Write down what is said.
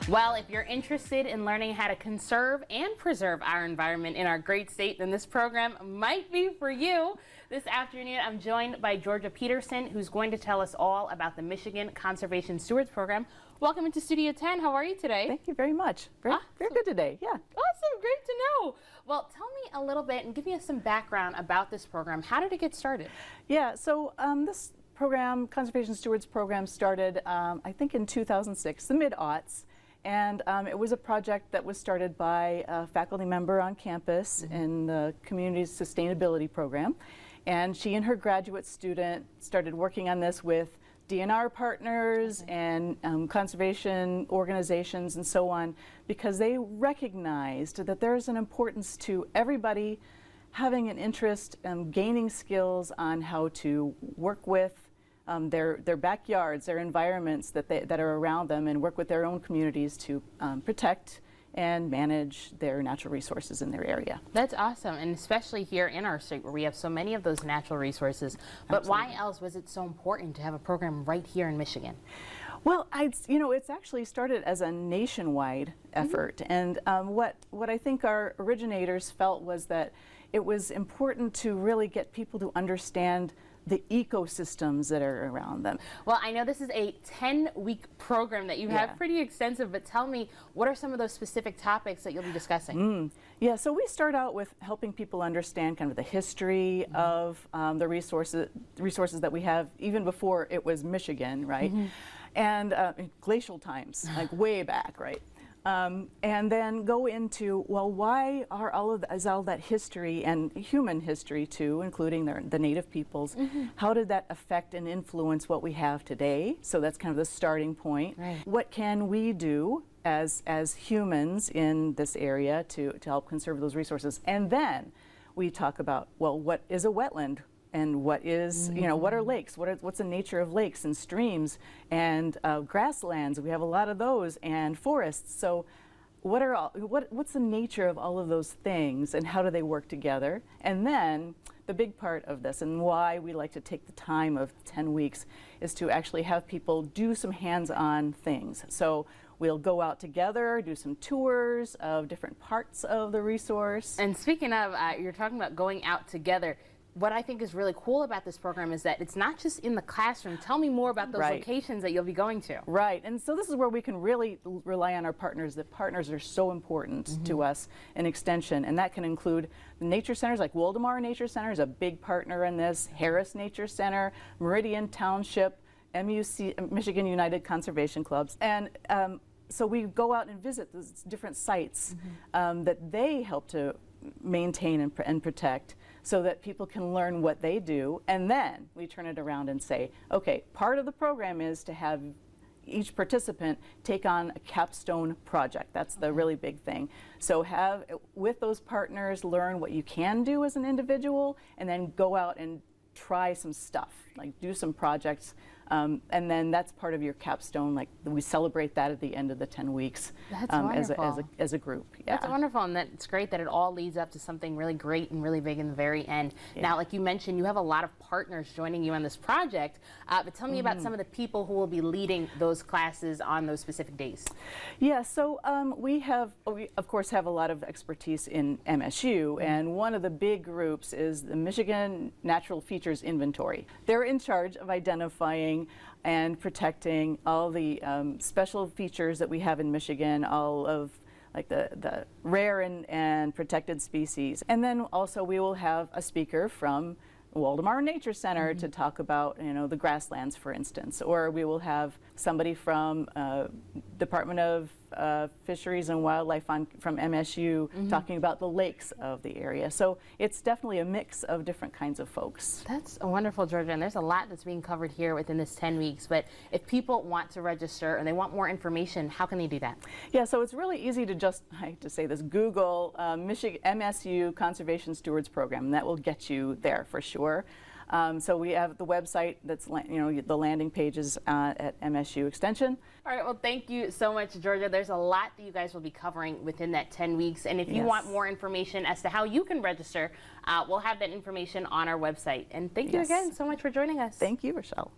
Well, if you're interested in learning how to conserve and preserve our environment in our great state, then this program might be for you. This afternoon, I'm joined by Georgia Peterson, who's going to tell us all about the Michigan Conservation Stewards Program. Welcome into Studio 10. How are you today? Thank you very much. Very good today. Yeah. Awesome. Great to know. Well, tell me a little bit and give me some background about this program. How did it get started? Yeah. So this program, Conservation Stewards Program, started I think in 2006, the mid-aughts. And it was a project that was started by a faculty member on campus in the community's sustainability program. And she and her graduate student started working on this with DNR partners and conservation organizations and so on, because they recognized that there's an importance to everybody having an interest and gaining skills on how to work with their backyards, their environments that are around them, and work with their own communities to protect and manage their natural resources in their area. That's awesome, and especially here in our state where we have so many of those natural resources. But Absolutely. Why else was it so important to have a program right here in Michigan? Well, it's actually started as a nationwide effort, and what I think our originators felt was that it was important to really get people to understand the ecosystems that are around them. Well, I know this is a 10-week program that you have, pretty extensive, but tell me, what are some of those specific topics that you'll be discussing? Yeah, so we start out with helping people understand kind of the history of the resources that we have, even before it was Michigan, right? And glacial times, like way back, right? And then go into, well, why are all that history and human history too, including the native peoples, how did that affect and influence what we have today? So that's kind of the starting point. Right. What can we do as humans in this area to help conserve those resources? And then we talk about, well, what is a wetland? And what is, what are lakes? What's the nature of lakes and streams and grasslands? We have a lot of those, and forests. So what's the nature of all of those things, and how do they work together? And then the big part of this, and why we like to take the time of 10 weeks, is to actually have people do some hands-on things. So we'll go out together, do some tours of different parts of the resource. And speaking of, you're talking about going out together. What I think is really cool about this program is that it's not just in the classroom. Tell me more about those locations that you'll be going to. Right, and so this is where we can really rely on our partners. The partners are so important to us in Extension, and that can include the nature centers, like Waldemar Nature Center is a big partner in this, Harris Nature Center, Meridian Township, MUC, Michigan United Conservation Clubs, and so we go out and visit those different sites that they help to maintain and protect, so that people can learn what they do, and then we turn it around and say, okay, part of the program is to have each participant take on a capstone project. That's the really big thing. So have, with those partners, learn what you can do as an individual, and then go out and try some stuff, like do some projects, and then that's part of your capstone. Like, we celebrate that at the end of the 10 weeks. That's wonderful. As a group. Yeah. That's wonderful, and it's great that it all leads up to something really great and really big in the very end. Now, like you mentioned, you have a lot of partners joining you on this project, but tell me about some of the people who will be leading those classes on those specific days. Yeah, so we of course have a lot of expertise in MSU, and one of the big groups is the Michigan Natural Features Inventory. They're in charge of identifying and protecting all the special features that we have in Michigan, all of like the rare and protected species. And then also we will have a speaker from Waldemar Nature Center to talk about, the grasslands, for instance, or we will have somebody from Department of Fisheries and Wildlife from MSU talking about the lakes of the area. So it's definitely a mix of different kinds of folks. That's wonderful, Georgia, and there's a lot that's being covered here within this 10 weeks, but if people want to register and they want more information, how can they do that? Yeah, so it's really easy to just, I hate to say this, Google Michigan MSU Conservation Stewards Program, and that will get you there for sure. So we have the website that's, the landing pages at MSU Extension. All right, well, thank you so much, Georgia. There's a lot that you guys will be covering within that 10 weeks. And if you want more information as to how you can register, we'll have that information on our website. And thank you again so much for joining us. Thank you, Rochelle.